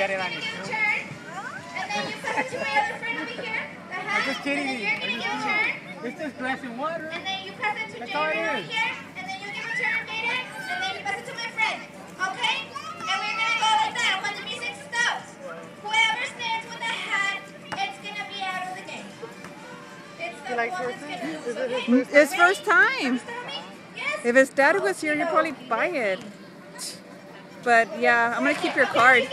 get it on your turn, shoe. and then you pass it to my other friend over here. The hat. I'm just kidding And then you. you're gonna give a turn. It's just glass and water. And then you pass it to That's all it Jaden over is. here. And then you give a turn, Jaden. And then you pass it to my friend. Okay? And we're gonna go like that when the music stops. Whoever stands with the hat, it's gonna be out of the game. It's the one that's gonna lose. Okay? It's first time. Yes. If his dad was here, you'd probably buy it. But yeah, I'm gonna keep your card.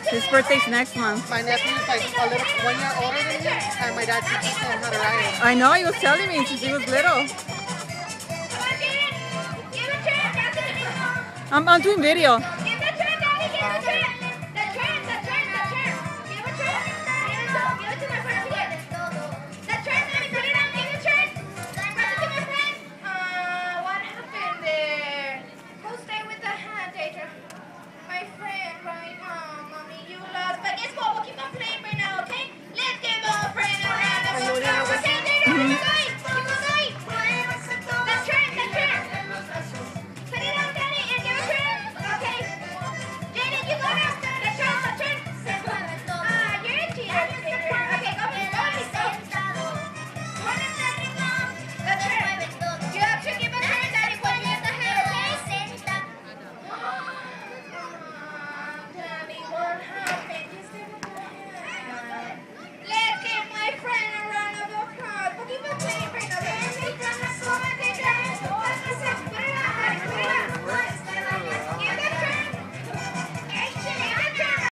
His birthday's next month. My nephew's like a little 1 year older than me, and my dad teaches him how to ride. I know, he was telling me since he was little. I'm doing video.